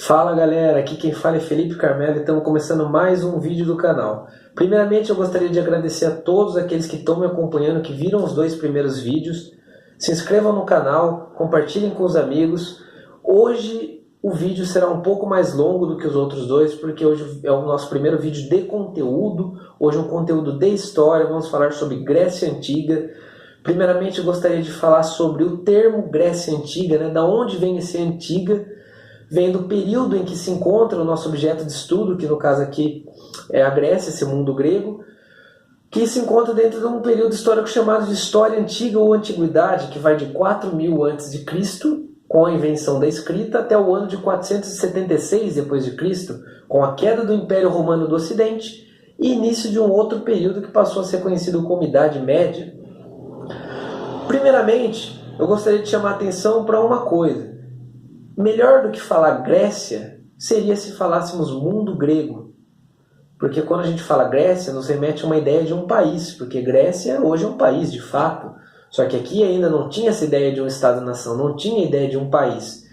Fala galera, aqui quem fala é Felipe Carmelo e estamos começando mais um vídeo do canal. Primeiramente eu gostaria de agradecer a todos aqueles que estão me acompanhando, que viram os dois primeiros vídeos. Se inscrevam no canal, compartilhem com os amigos. Hoje o vídeo será um pouco mais longo do que os outros dois, porque hoje é o nosso primeiro vídeo de conteúdo. Hoje é um conteúdo de história, vamos falar sobre Grécia Antiga. Primeiramente eu gostaria de falar sobre o termo Grécia Antiga, né? Da onde vem esse antiga? Vem do período em que se encontra o nosso objeto de estudo, que no caso aqui é a Grécia, esse mundo grego, que se encontra dentro de um período histórico chamado de História Antiga ou Antiguidade, que vai de 4000 a.C., com a invenção da escrita, até o ano de 476 d.C., com a queda do Império Romano do Ocidente e início de um outro período que passou a ser conhecido como Idade Média. Primeiramente, eu gostaria de chamar a atenção para uma coisa. Melhor do que falar Grécia seria se falássemos mundo grego. Porque quando a gente fala Grécia, nos remete a uma ideia de um país. Porque Grécia hoje é um país, de fato. Só que aqui ainda não tinha essa ideia de um Estado-nação, não tinha ideia de um país.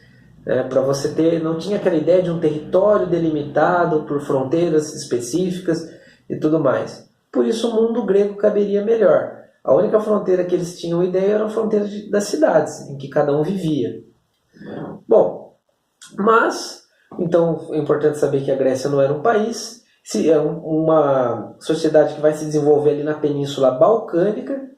Para você ter, não tinha aquela ideia de um território delimitado por fronteiras específicas e tudo mais. Por isso o mundo grego caberia melhor. A única fronteira que eles tinham ideia era a fronteira das cidades, em que cada um vivia. Bom, mas, então é importante saber que a Grécia não era um país, é uma sociedade que vai se desenvolver ali na Península Balcânica.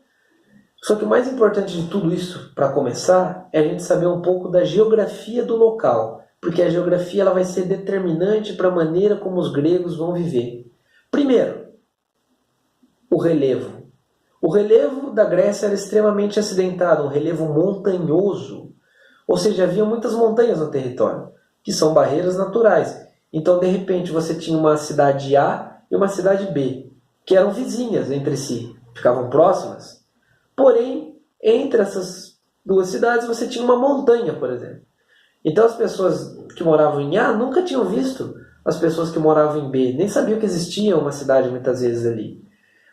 Só que o mais importante de tudo isso, para começar, é a gente saber um pouco da geografia do local, porque a geografia ela vai ser determinante para a maneira como os gregos vão viver. Primeiro, o relevo. O relevo da Grécia era extremamente acidentado, um relevo montanhoso. Ou seja, havia muitas montanhas no território, que são barreiras naturais. Então, de repente, você tinha uma cidade A e uma cidade B, que eram vizinhas entre si, ficavam próximas. Porém, entre essas duas cidades, você tinha uma montanha, por exemplo. Então, as pessoas que moravam em A nunca tinham visto as pessoas que moravam em B, nem sabiam que existia uma cidade muitas vezes ali.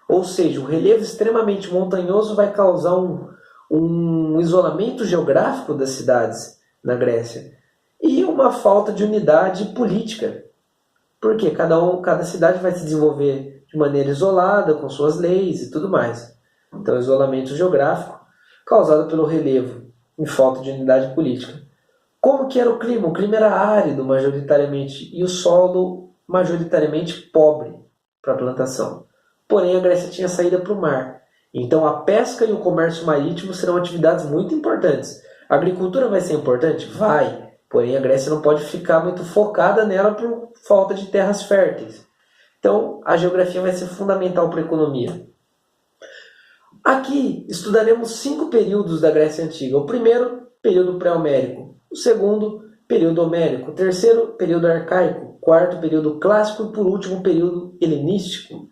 Ou seja, o relevo extremamente montanhoso vai causar um isolamento geográfico das cidades na Grécia e uma falta de unidade política, porque cada cidade vai se desenvolver de maneira isolada, com suas leis e tudo mais. Então, isolamento geográfico causado pelo relevo e falta de unidade política. Como que era o clima? O clima era árido majoritariamente e o solo majoritariamente pobre para a plantação. Porém, a Grécia tinha saída para o mar. Então, a pesca e o comércio marítimo serão atividades muito importantes. A agricultura vai ser importante? Vai. Porém, a Grécia não pode ficar muito focada nela por falta de terras férteis. Então, a geografia vai ser fundamental para a economia. Aqui, estudaremos 5 períodos da Grécia Antiga. O primeiro, período pré-homérico. O segundo, período homérico. O terceiro, período arcaico. O quarto, período clássico. E, por último, período helenístico.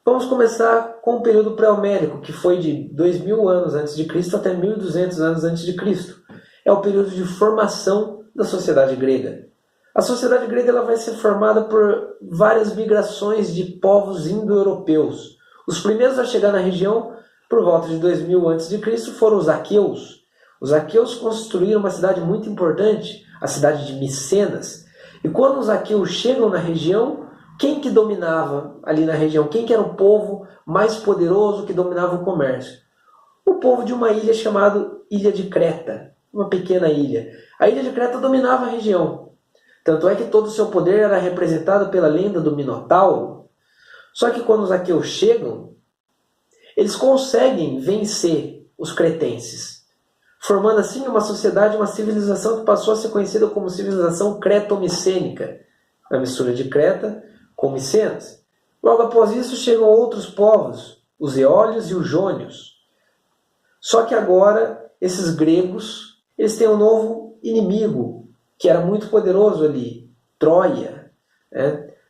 Vamos começar com o período pré-homérico, que foi de 2000 anos antes de Cristo até 1200 anos antes de Cristo. É o período de formação da sociedade grega. A sociedade grega ela vai ser formada por várias migrações de povos indo-europeus. Os primeiros a chegar na região, por volta de 2000 a.C., foram os aqueus. Os aqueus construíram uma cidade muito importante, a cidade de Micenas. E quando os aqueus chegam na região, quem que dominava ali na região? Quem que era o povo mais poderoso que dominava o comércio? O povo de uma ilha chamada Ilha de Creta, uma pequena ilha. A Ilha de Creta dominava a região. Tanto é que todo o seu poder era representado pela lenda do Minotauro. Só que quando os aqueus chegam, eles conseguem vencer os cretenses, formando assim uma sociedade, uma civilização que passou a ser conhecida como civilização creto-micênica, a mistura de Creta com Micenas. Logo após isso chegam outros povos, os eólios e os jônios. Só que agora esses gregos eles têm um novo inimigo, que era muito poderoso ali, Troia.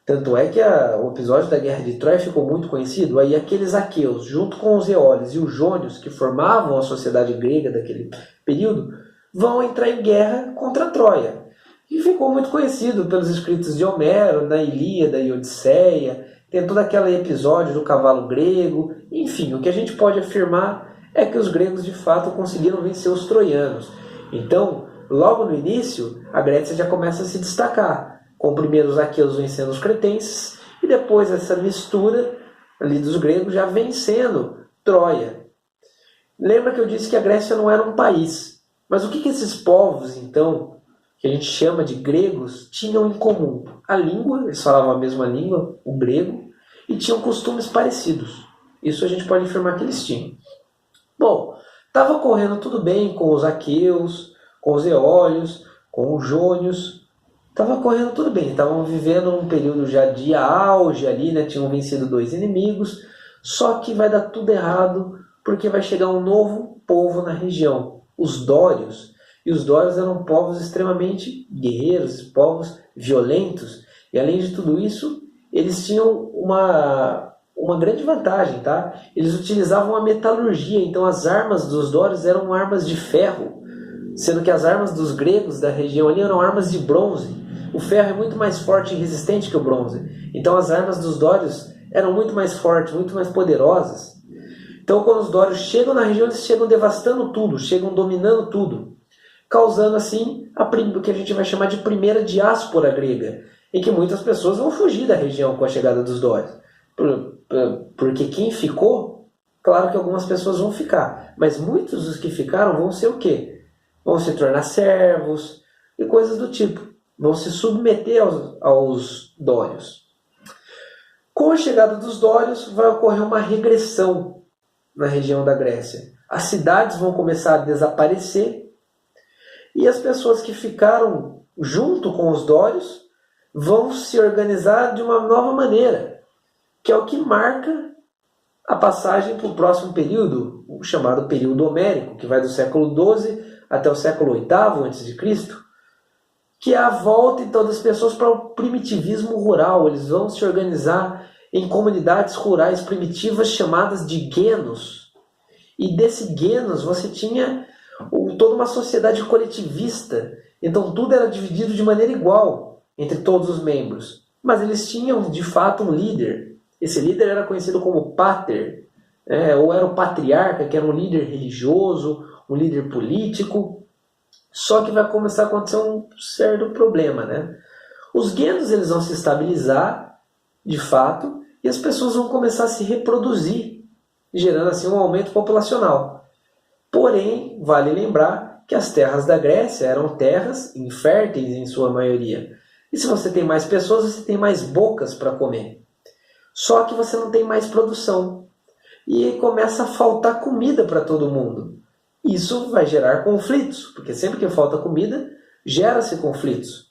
Tanto é que o episódio da Guerra de Troia ficou muito conhecido. Aí aqueles aqueus, junto com os eólios e os jônios, que formavam a sociedade grega daquele período, vão entrar em guerra contra Troia. E ficou muito conhecido pelos escritos de Homero, na Ilíada e Odisseia. Tem todo aquele episódio do cavalo grego. Enfim, o que a gente pode afirmar é que os gregos de fato conseguiram vencer os troianos. Então, logo no início, a Grécia já começa a se destacar, com primeiro os aqueus vencendo os cretenses, e depois essa mistura ali dos gregos já vencendo Troia. Lembra que eu disse que a Grécia não era um país, mas o que esses povos, então, que a gente chama de gregos, tinham em comum? A língua, eles falavam a mesma língua, o grego, e tinham costumes parecidos. Isso a gente pode afirmar que eles tinham. Bom, estava correndo tudo bem com os aqueus, com os eólios, com os jônios. Estava correndo tudo bem. Estavam vivendo um período já de auge ali, né? Tinham vencido 2 inimigos. Só que vai dar tudo errado, porque vai chegar um novo povo na região, os dórios. E os dórios eram povos extremamente guerreiros, povos violentos. E além de tudo isso, eles tinham uma grande vantagem, tá? Eles utilizavam a metalurgia, então as armas dos dórios eram armas de ferro, sendo que as armas dos gregos da região ali eram armas de bronze. O ferro é muito mais forte e resistente que o bronze. Então as armas dos dórios eram muito mais fortes, muito mais poderosas. Então quando os dórios chegam na região, eles chegam devastando tudo, chegam dominando tudo, causando assim o que a gente vai chamar de primeira diáspora grega, em que muitas pessoas vão fugir da região com a chegada dos dórios. Porque quem ficou, claro que algumas pessoas vão ficar, mas muitos dos que ficaram vão ser o quê? Vão se tornar servos e coisas do tipo. Vão se submeter aos dórios. Com a chegada dos dórios, vai ocorrer uma regressão na região da Grécia. As cidades vão começar a desaparecer e as pessoas que ficaram junto com os dórios vão se organizar de uma nova maneira, que é o que marca a passagem para o próximo período, o chamado período homérico, que vai do século XII até o século VIII a.C., que é a volta então das pessoas para o primitivismo rural. Eles vão se organizar em comunidades rurais primitivas chamadas de guenos. E desse guenos você tinha toda uma sociedade coletivista. Então tudo era dividido de maneira igual entre todos os membros. Mas eles tinham de fato um líder. Esse líder era conhecido como pater, ou era o patriarca, que era um líder religioso, um líder político. Só que vai começar a acontecer um certo problema, né? Os guenos eles vão se estabilizar, de fato, e as pessoas vão começar a se reproduzir, gerando assim um aumento populacional. Porém, vale lembrar que as terras da Grécia eram terras inférteis em sua maioria. E se você tem mais pessoas, você tem mais bocas para comer. Só que você não tem mais produção. E começa a faltar comida para todo mundo. Isso vai gerar conflitos, porque sempre que falta comida, gera-se conflitos.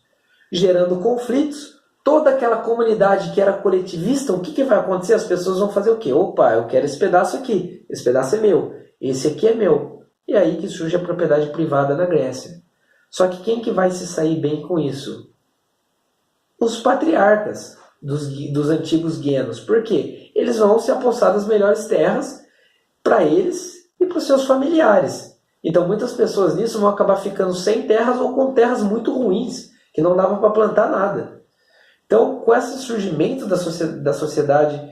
Gerando conflitos, toda aquela comunidade que era coletivista, o que vai acontecer? As pessoas vão fazer o quê? Opa, eu quero esse pedaço aqui, esse pedaço é meu, esse aqui é meu. E aí que surge a propriedade privada na Grécia. Só que quem que vai se sair bem com isso? Os patriarcas dos antigos guenos. Por quê? Eles vão se apossar das melhores terras para eles e para os seus familiares. Então muitas pessoas nisso vão acabar ficando sem terras ou com terras muito ruins, que não davam para plantar nada. Então, com esse surgimento da sociedade,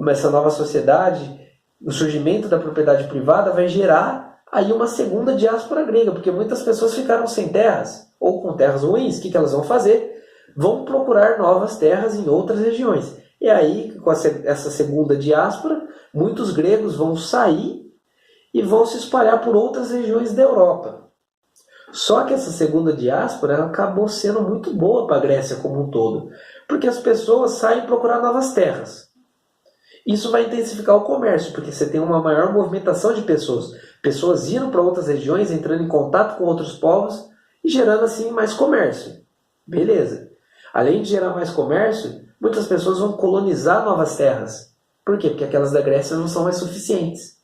essa nova sociedade, o surgimento da propriedade privada vai gerar aí uma segunda diáspora grega, porque muitas pessoas ficaram sem terras, ou com terras ruins. O que elas vão fazer? Vão procurar novas terras em outras regiões. E aí, com essa segunda diáspora, muitos gregos vão sair e vão se espalhar por outras regiões da Europa. Só que essa segunda diáspora ela acabou sendo muito boa para a Grécia como um todo, porque as pessoas saem procurar novas terras. Isso vai intensificar o comércio, porque você tem uma maior movimentação de pessoas. Pessoas indo para outras regiões, entrando em contato com outros povos e gerando assim mais comércio. Beleza. Além de gerar mais comércio, muitas pessoas vão colonizar novas terras. Por quê? Porque aquelas da Grécia não são mais suficientes.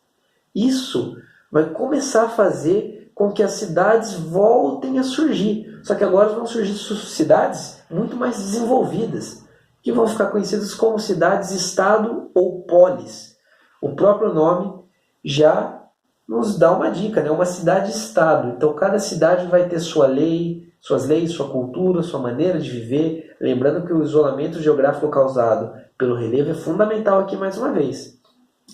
Isso vai começar a fazer com que as cidades voltem a surgir. Só que agora vão surgir cidades muito mais desenvolvidas, que vão ficar conhecidas como cidades-estado ou polis. O próprio nome já nos dá uma dica, né? Uma cidade-estado. Então cada cidade vai ter sua lei, suas leis, sua cultura, sua maneira de viver. Lembrando que o isolamento geográfico causado pelo relevo é fundamental aqui mais uma vez.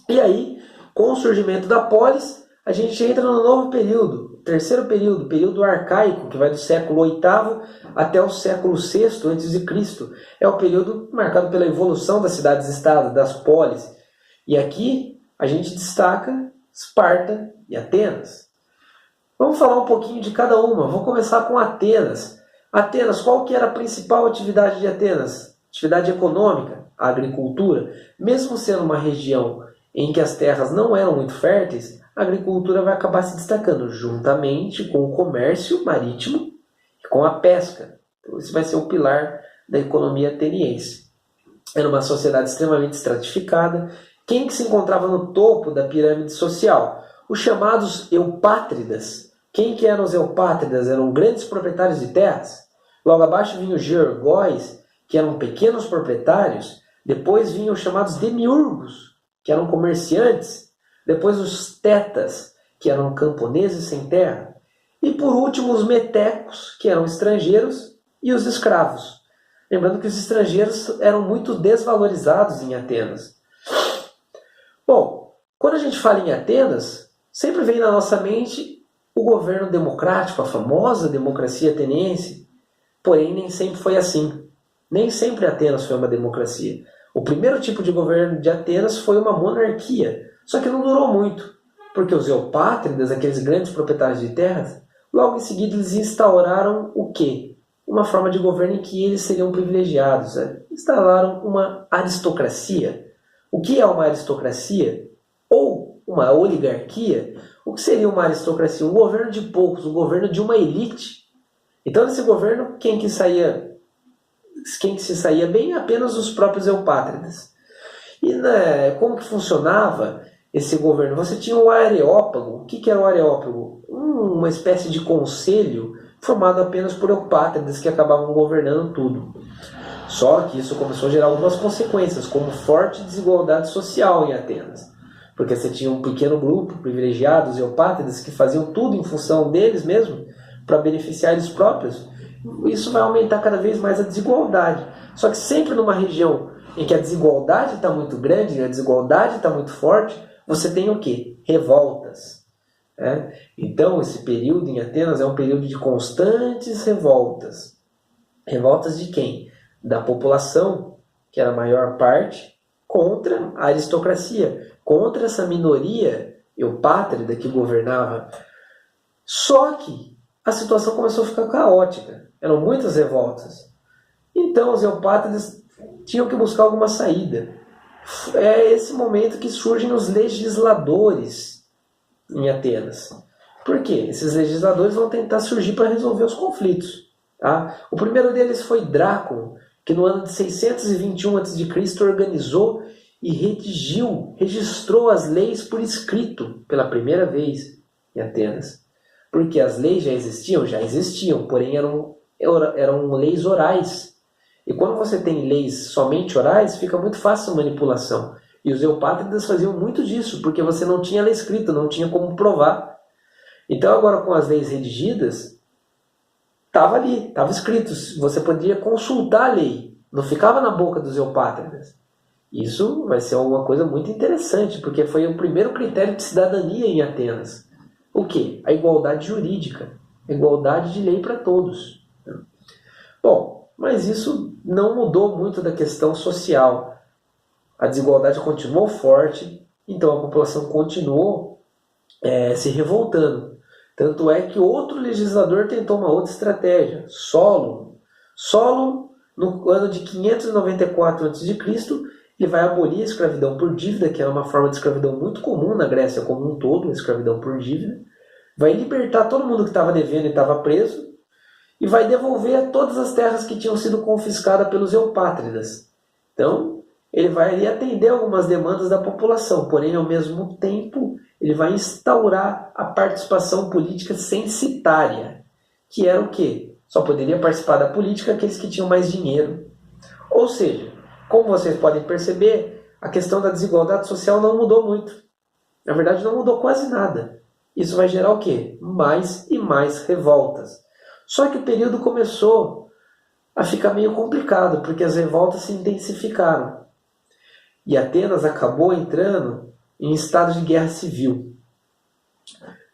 E aí, com o surgimento da polis, a gente entra no novo período, terceiro período, período arcaico, que vai do século VIII até o século VI a.C. É o período marcado pela evolução das cidades-estado, das polis. E aqui a gente destaca Esparta e Atenas. Vamos falar um pouquinho de cada uma. Vou começar com Atenas. Atenas, qual que era a principal atividade de Atenas? Atividade econômica, a agricultura. Mesmo sendo uma região em que as terras não eram muito férteis, a agricultura vai acabar se destacando juntamente com o comércio marítimo e com a pesca. Então, esse vai ser o pilar da economia ateniense. Era uma sociedade extremamente estratificada. Quem que se encontrava no topo da pirâmide social? Os chamados eupátridas. Quem que eram os eupátridas? Eram grandes proprietários de terras. Logo abaixo vinham os georgóis, que eram pequenos proprietários. Depois vinham os chamados demiurgos, que eram comerciantes. Depois os tetas, que eram camponeses sem terra. E por último os metecos, que eram estrangeiros, e os escravos. Lembrando que os estrangeiros eram muito desvalorizados em Atenas. Bom, quando a gente fala em Atenas, sempre vem na nossa mente o governo democrático, a famosa democracia ateniense. Porém, nem sempre foi assim. Nem sempre Atenas foi uma democracia. O primeiro tipo de governo de Atenas foi uma monarquia. Só que não durou muito, porque os eupátridas, aqueles grandes proprietários de terras, logo em seguida eles instauraram o quê? Uma forma de governo em que eles seriam privilegiados. Instalaram uma aristocracia. O que é uma aristocracia? Ou uma oligarquia? O que seria uma aristocracia? Um governo de poucos, um governo de uma elite. Então, nesse governo, quem que se saía bem? Apenas os próprios eupátridas. E como que funcionava esse governo? Você tinha o areópago. O que era o areópago? Uma espécie de conselho formado apenas por eupátridas que acabavam governando tudo. Só que isso começou a gerar algumas consequências, como forte desigualdade social em Atenas. Porque você tinha um pequeno grupo, privilegiados e eupátridas, que faziam tudo em função deles mesmos, para beneficiar eles próprios. Isso vai aumentar cada vez mais a desigualdade. Só que sempre numa região em que a desigualdade está muito grande, a desigualdade está muito forte, você tem o quê? Revoltas. Então, esse período em Atenas é um período de constantes revoltas. Revoltas de quem? Da população, que era a maior parte, contra a aristocracia, contra essa minoria eupátrida que governava. Só que a situação começou a ficar caótica. Eram muitas revoltas. Então os eupátridas tinham que buscar alguma saída. É esse momento que surgem os legisladores em Atenas. Por quê? Esses legisladores vão tentar surgir para resolver os conflitos. Tá? O primeiro deles foi Drácon, que no ano de 621 a.C. organizou e registrou as leis por escrito pela primeira vez em Atenas. Porque as leis já existiam, porém eram leis orais. E quando você tem leis somente orais, fica muito fácil a manipulação. E os eupátridas faziam muito disso, porque você não tinha lei escrita, não tinha como provar. Então agora com as leis redigidas, estava ali, estava escrito. Você podia consultar a lei, não ficava na boca dos eupátridas. Isso vai ser uma coisa muito interessante, porque foi o primeiro critério de cidadania em Atenas. O quê? A igualdade jurídica, a igualdade de lei para todos. Bom, mas isso não mudou muito da questão social. A desigualdade continuou forte, então a população continuou se revoltando. Tanto é que outro legislador tentou uma outra estratégia, Solon. Solon, no ano de 594 a.C., ele vai abolir a escravidão por dívida, que era uma forma de escravidão muito comum na Grécia como um todo, a escravidão por dívida. Vai libertar todo mundo que estava devendo e estava preso, e vai devolver todas as terras que tinham sido confiscadas pelos eupátridas. Então, ele vai ali atender algumas demandas da população, porém, ao mesmo tempo, ele vai instaurar a participação política censitária, que era o quê? Só poderia participar da política aqueles que tinham mais dinheiro. Ou seja, como vocês podem perceber, a questão da desigualdade social não mudou muito. Na verdade, não mudou quase nada. Isso vai gerar o quê? Mais e mais revoltas. Só que o período começou a ficar meio complicado, porque as revoltas se intensificaram. E Atenas acabou entrando em estado de guerra civil.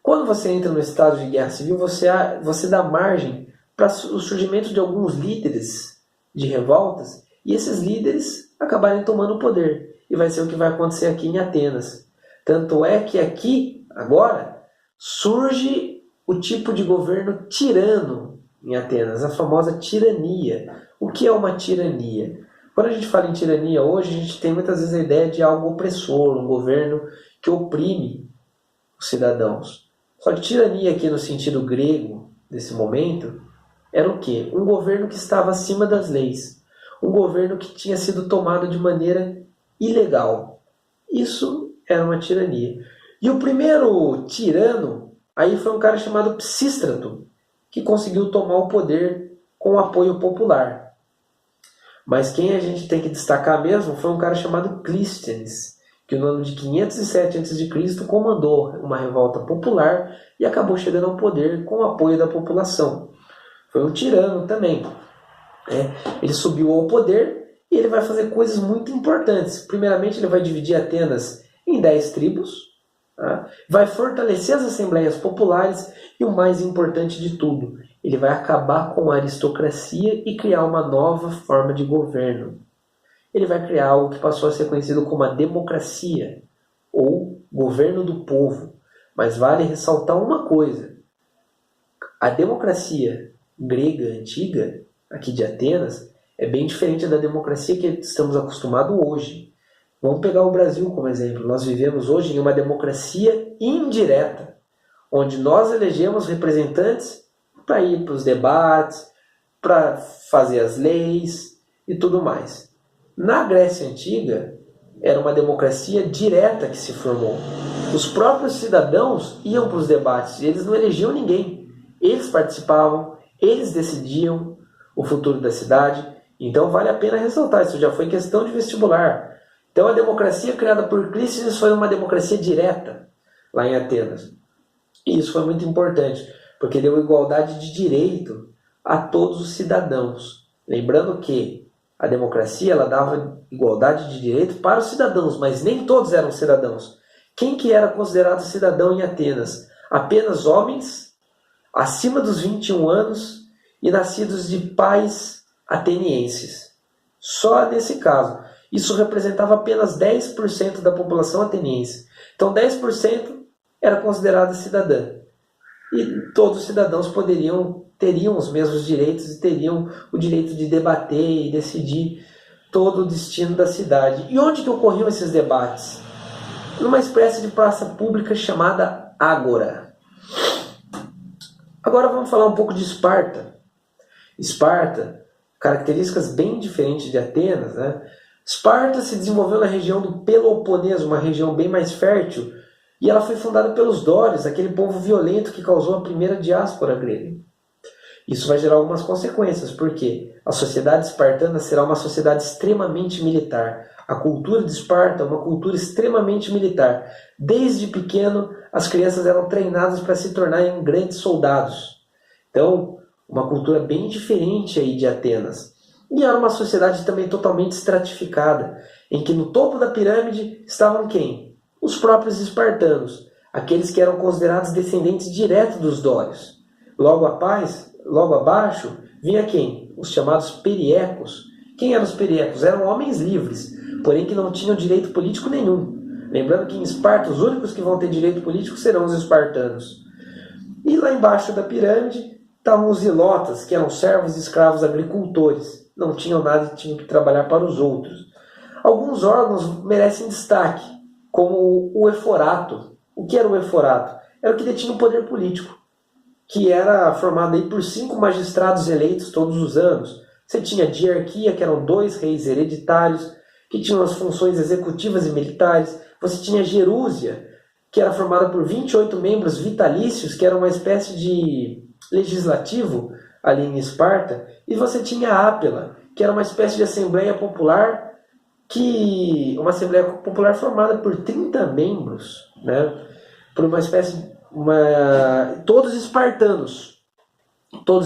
Quando você entra no estado de guerra civil, você dá margem para o surgimento de alguns líderes de revoltas e esses líderes acabarem tomando o poder. E vai ser o que vai acontecer aqui em Atenas. Tanto é que aqui, agora, surge o tipo de governo tirano em Atenas, a famosa tirania. O que é uma tirania? Quando a gente fala em tirania hoje, a gente tem muitas vezes a ideia de algo opressor, um governo que oprime os cidadãos. Só que tirania aqui no sentido grego, desse momento, era o quê? Um governo que estava acima das leis. Um governo que tinha sido tomado de maneira ilegal. Isso era uma tirania. E o primeiro tirano aí foi um cara chamado Psístrato, que conseguiu tomar o poder com o apoio popular. Mas quem a gente tem que destacar mesmo foi um cara chamado Clístenes, que no ano de 507 a.C. comandou uma revolta popular e acabou chegando ao poder com o apoio da população. Foi um tirano também. Ele subiu ao poder e ele vai fazer coisas muito importantes. Primeiramente, ele vai dividir Atenas em 10 tribos, vai fortalecer as assembleias populares e o mais importante de tudo, ele vai acabar com a aristocracia e criar uma nova forma de governo. Ele vai criar algo que passou a ser conhecido como a democracia, ou governo do povo. Mas vale ressaltar uma coisa: a democracia grega antiga, aqui de Atenas, é bem diferente da democracia que estamos acostumados hoje. Vamos pegar o Brasil como exemplo. Nós vivemos hoje em uma democracia indireta, onde nós elegemos representantes para ir para os debates, para fazer as leis e tudo mais. Na Grécia Antiga, era uma democracia direta que se formou. Os próprios cidadãos iam para os debates e eles não elegiam ninguém. Eles participavam, eles decidiam o futuro da cidade. Então vale a pena ressaltar, isso já foi questão de vestibular. Então a democracia criada por Clístenes foi uma democracia direta lá em Atenas. E isso foi muito importante, porque deu igualdade de direito a todos os cidadãos. Lembrando que a democracia ela dava igualdade de direito para os cidadãos, mas nem todos eram cidadãos. Quem que era considerado cidadão em Atenas? Apenas homens acima dos 21 anos e nascidos de pais atenienses. Só nesse caso. Isso representava apenas 10% da população ateniense. Então 10% era considerada cidadã. E todos os cidadãos teriam os mesmos direitos e teriam o direito de debater e decidir todo o destino da cidade. E onde que ocorriam esses debates? Numa espécie de praça pública chamada Ágora. Agora vamos falar um pouco de Esparta. Esparta, características bem diferentes de Atenas, né? Esparta se desenvolveu na região do Peloponeso, uma região bem mais fértil, e ela foi fundada pelos dórios, aquele povo violento que causou a primeira diáspora grega. Isso vai gerar algumas consequências, porque a sociedade espartana será uma sociedade extremamente militar. A cultura de Esparta é uma cultura extremamente militar. Desde pequeno, as crianças eram treinadas para se tornarem grandes soldados. Então, uma cultura bem diferente aí de Atenas. E era uma sociedade também totalmente estratificada, em que no topo da pirâmide estavam quem? Os próprios espartanos, aqueles que eram considerados descendentes diretos dos dórios. Logo abaixo vinha quem? Os chamados periecos. Quem eram os periecos? Eram homens livres, porém que não tinham direito político nenhum. Lembrando que em Esparta os únicos que vão ter direito político serão os espartanos. E lá embaixo da pirâmide estavam os ilotas, que eram servos e escravos agricultores. Não tinham nada e tinham que trabalhar para os outros. Alguns órgãos merecem destaque, como o eforato. O que era o eforato? Era o que detinha o poder político, que era formado aí por 5 magistrados eleitos todos os anos. Você tinha a diarquia, que eram 2 reis hereditários, que tinham as funções executivas e militares. Você tinha a gerúsia, que era formada por 28 membros vitalícios, que era uma espécie de legislativo ali em Esparta. E você tinha a ápela, que era uma espécie de assembleia popular, uma assembleia popular formada por 30 membros, né? Por uma espécie todos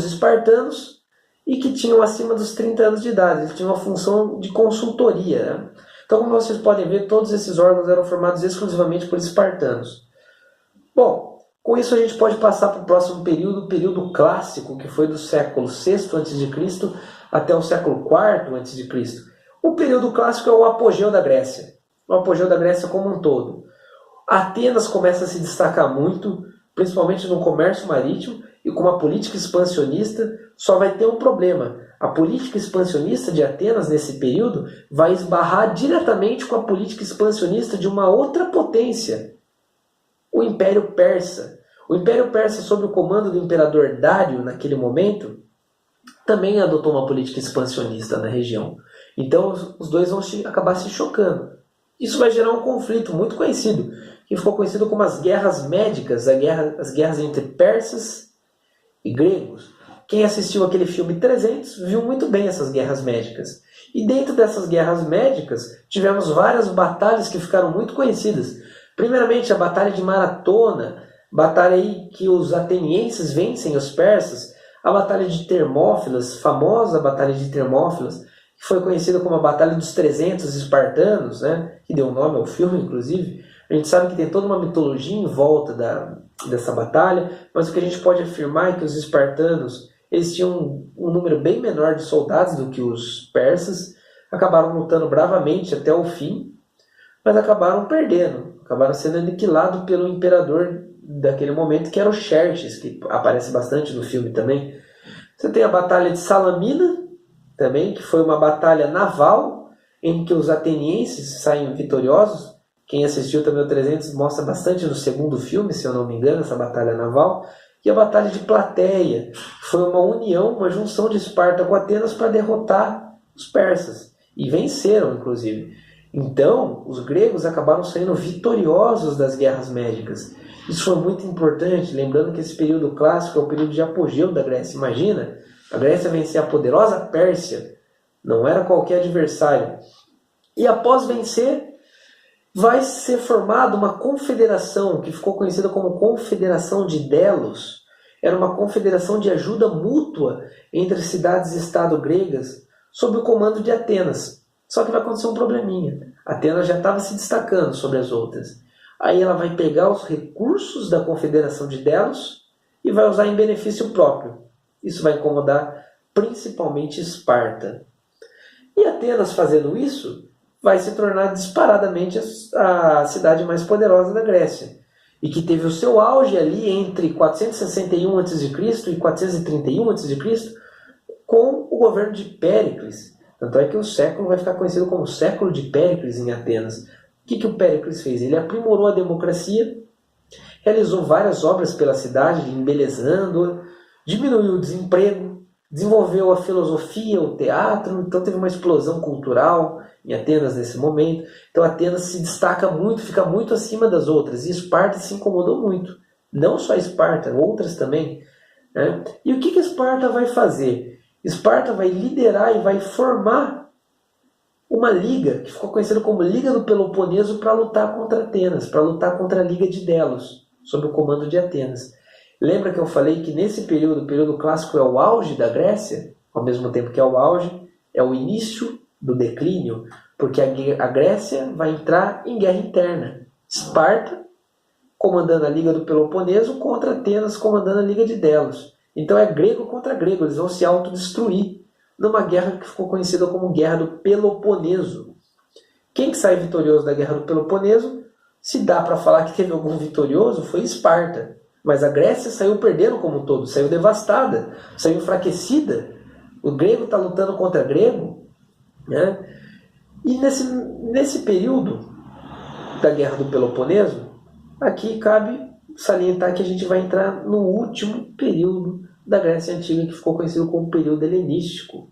espartanos e que tinham acima dos 30 anos de idade. Eles tinham uma função de consultoria, né? Então, como vocês podem ver, todos esses órgãos eram formados exclusivamente por espartanos. Bom, Com isso a gente pode passar para o próximo período, o período clássico, que foi do século VI a.C. até o século IV a.C. O período clássico é o apogeu da Grécia, o apogeu da Grécia como um todo. Atenas começa a se destacar muito, principalmente no comércio marítimo, e com uma política expansionista. Só vai ter um problema: a política expansionista de Atenas nesse período vai esbarrar diretamente com a política expansionista de uma outra potência, o Império Persa. O Império Persa, sob o comando do imperador Dário, naquele momento, também adotou uma política expansionista na região. Então os dois vão acabar se chocando. Isso vai gerar um conflito muito conhecido, que ficou conhecido como as Guerras Médicas, as guerras entre persas e gregos. Quem assistiu aquele filme 300 viu muito bem essas guerras médicas. E dentro dessas guerras médicas tivemos várias batalhas que ficaram muito conhecidas. Primeiramente, a Batalha de Maratona, batalha aí que os atenienses vencem os persas. A Batalha de Termópilas, famosa Batalha de Termópilas, que foi conhecida como a Batalha dos 300 espartanos, né? Que deu nome ao filme, inclusive. A gente sabe que tem toda uma mitologia em volta dessa batalha, mas o que a gente pode afirmar é que os espartanos eles tinham um número bem menor de soldados do que os persas, acabaram lutando bravamente até o fim, mas acabaram perdendo, acabaram sendo aniquilados pelo imperador daquele momento, que era o Xerxes, que aparece bastante no filme também. Você tem a Batalha de Salamina, também, que foi uma batalha naval, em que os atenienses saem vitoriosos. Quem assistiu também o 300 mostra bastante no segundo filme, se eu não me engano, essa batalha naval. E a Batalha de Plateia, que foi uma união, uma junção de Esparta com Atenas para derrotar os persas. E venceram, inclusive. Então, os gregos acabaram saindo vitoriosos das guerras médicas. Isso foi muito importante, lembrando que esse período clássico é o período de apogeu da Grécia. Imagina, a Grécia vencer a poderosa Pérsia, não era qualquer adversário. E após vencer, vai ser formada uma confederação, que ficou conhecida como Confederação de Delos. Era uma confederação de ajuda mútua entre cidades e estado gregas, sob o comando de Atenas. Só que vai acontecer um probleminha. Atenas já estava se destacando sobre as outras. Aí ela vai pegar os recursos da Confederação de Delos e vai usar em benefício próprio. Isso vai incomodar principalmente Esparta. E Atenas, fazendo isso, vai se tornar disparadamente a cidade mais poderosa da Grécia. E que teve o seu auge ali entre 461 a.C. e 431 a.C., com o governo de Péricles. Tanto é que o século vai ficar conhecido como o século de Péricles em Atenas. O que o Péricles fez? Ele aprimorou a democracia, realizou várias obras pela cidade, embelezando-a, diminuiu o desemprego, desenvolveu a filosofia, o teatro, então teve uma explosão cultural em Atenas nesse momento. Então Atenas se destaca muito, fica muito acima das outras, e Esparta se incomodou muito. Não só Esparta, outras também. Né? E o que Esparta vai fazer? Esparta vai liderar e vai formar uma liga, que ficou conhecida como Liga do Peloponeso, para lutar contra Atenas, para lutar contra a Liga de Delos, sob o comando de Atenas. Lembra que eu falei que nesse período, o período clássico é o auge da Grécia? Ao mesmo tempo que é o auge, é o início do declínio, porque a Grécia vai entrar em guerra interna. Esparta comandando a Liga do Peloponeso contra Atenas comandando a Liga de Delos. Então é grego contra grego, eles vão se autodestruir numa guerra que ficou conhecida como Guerra do Peloponeso. Quem que sai vitorioso da Guerra do Peloponeso, se dá para falar que teve algum vitorioso, foi Esparta. Mas a Grécia saiu perdendo como um todo, saiu devastada, saiu enfraquecida. O grego está lutando contra grego. Né? E nesse período da Guerra do Peloponeso, aqui cabe salientar que a gente vai entrar no último período da Grécia Antiga, que ficou conhecido como período helenístico.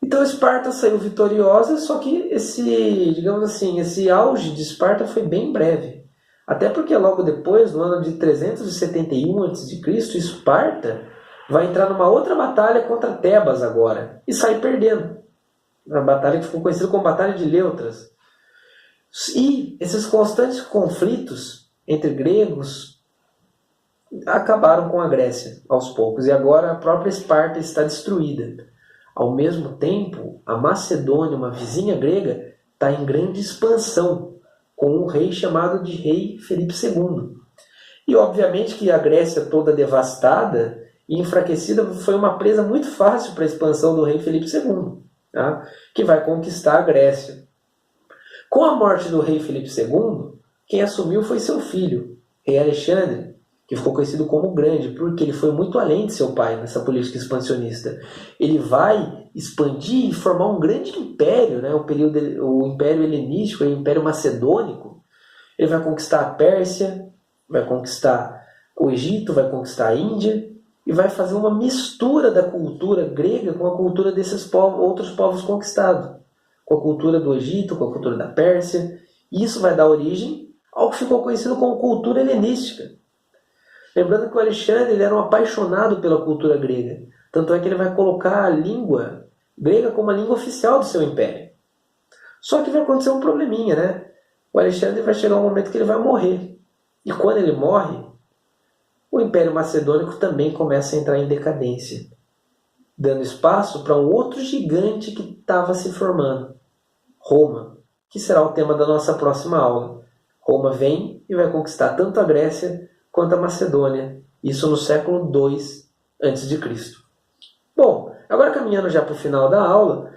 Então Esparta saiu vitoriosa, só que esse auge de Esparta foi bem breve. Até porque logo depois, no ano de 371 a.C., Esparta vai entrar numa outra batalha contra Tebas agora, e sai perdendo. Uma batalha que ficou conhecida como Batalha de Leutras. E esses constantes conflitos entre gregos acabaram com a Grécia aos poucos, e agora a própria Esparta está destruída. Ao mesmo tempo, a Macedônia, uma vizinha grega, está em grande expansão, com um rei chamado de Rei Felipe II. E obviamente que a Grécia toda devastada e enfraquecida foi uma presa muito fácil para a expansão do rei Filipe II, tá? Que vai conquistar a Grécia. Com a morte do rei Filipe II, quem assumiu foi seu filho, rei Alexandre, que ficou conhecido como o Grande, porque ele foi muito além de seu pai nessa política expansionista. Ele vai expandir e formar um grande império, né? O Império Helenístico, o Império Macedônico. Ele vai conquistar a Pérsia, vai conquistar o Egito, vai conquistar a Índia e vai fazer uma mistura da cultura grega com a cultura desses outros povos conquistados, com a cultura do Egito, com a cultura da Pérsia. E isso vai dar origem ao que ficou conhecido como cultura helenística. Lembrando que o Alexandre ele era um apaixonado pela cultura grega. Tanto é que ele vai colocar a língua grega como a língua oficial do seu império. Só que vai acontecer um probleminha, né? O Alexandre vai chegar um momento que ele vai morrer. E quando ele morre, o Império Macedônico também começa a entrar em decadência, dando espaço para um outro gigante que estava se formando, Roma, que será o tema da nossa próxima aula. Roma vem e vai conquistar tanto a Grécia quanto a Macedônia, isso no século II a.C. Bom, agora caminhando já para o final da aula,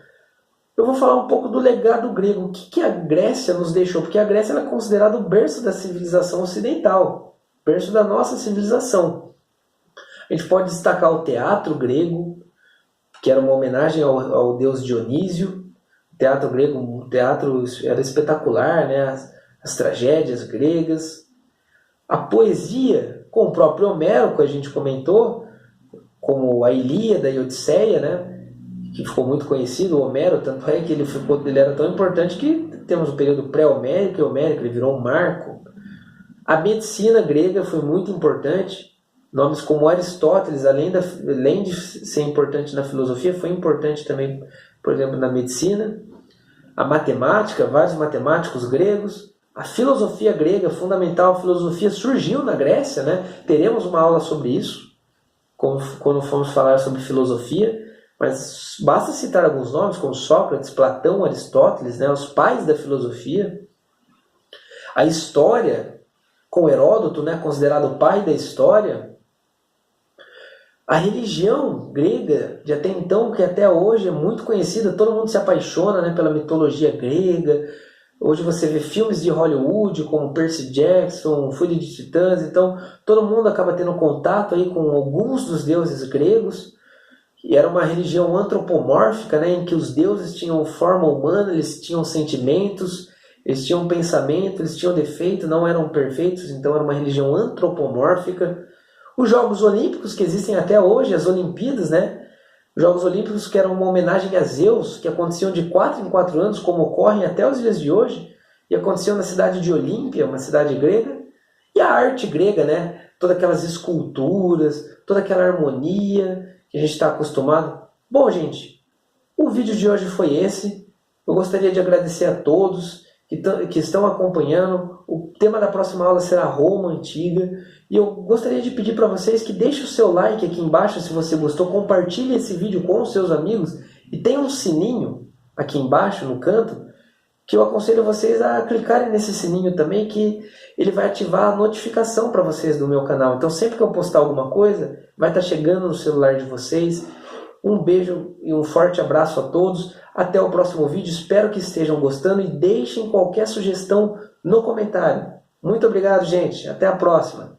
eu vou falar um pouco do legado grego. O que a Grécia nos deixou? Porque a Grécia é considerada o berço da civilização ocidental, berço da nossa civilização. A gente pode destacar o teatro grego, que era uma homenagem ao deus Dionísio. O teatro grego, o teatro era espetacular, né? As tragédias gregas. A poesia, com o próprio Homero, que a gente comentou, como a Ilíada e a Odisseia, né? Que ficou muito conhecido, o Homero, tanto é que ele era tão importante que temos o período pré-homérico e homérico, ele virou um marco. A medicina grega foi muito importante, nomes como Aristóteles, além de ser importante na filosofia, foi importante também, por exemplo, na medicina. A matemática, vários matemáticos gregos. A filosofia grega, fundamental, a filosofia surgiu na Grécia, né? Teremos uma aula sobre isso, quando formos falar sobre filosofia. Mas basta citar alguns nomes, como Sócrates, Platão, Aristóteles, né, os pais da filosofia. A história, com Heródoto, né, considerado o pai da história. A religião grega, de até então, que até hoje é muito conhecida, todo mundo se apaixona, né, pela mitologia grega. Hoje você vê filmes de Hollywood, como Percy Jackson, Fúria de Titãs, então todo mundo acaba tendo contato aí com alguns dos deuses gregos. E era uma religião antropomórfica, né, em que os deuses tinham forma humana, eles tinham sentimentos, eles tinham pensamento, eles tinham defeito, não eram perfeitos, então era uma religião antropomórfica. Os Jogos Olímpicos, que existem até hoje, as Olimpíadas, né? Os Jogos Olímpicos que eram uma homenagem a Zeus, que aconteciam de 4 em 4 anos, como ocorrem até os dias de hoje, e aconteciam na cidade de Olímpia, uma cidade grega. E a arte grega, né? Todas aquelas esculturas, toda aquela harmonia que a gente está acostumado. Bom, gente, o vídeo de hoje foi esse. Eu gostaria de agradecer a todos que estão acompanhando. O tema da próxima aula será Roma Antiga. E eu gostaria de pedir para vocês que deixem o seu like aqui embaixo se você gostou. Compartilhe esse vídeo com os seus amigos. E tem um sininho aqui embaixo, no canto, que eu aconselho vocês a clicarem nesse sininho também, que ele vai ativar a notificação para vocês do meu canal. Então sempre que eu postar alguma coisa, vai estar chegando no celular de vocês. Um beijo e um forte abraço a todos. Até o próximo vídeo. Espero que estejam gostando e deixem qualquer sugestão no comentário. Muito obrigado, gente. Até a próxima.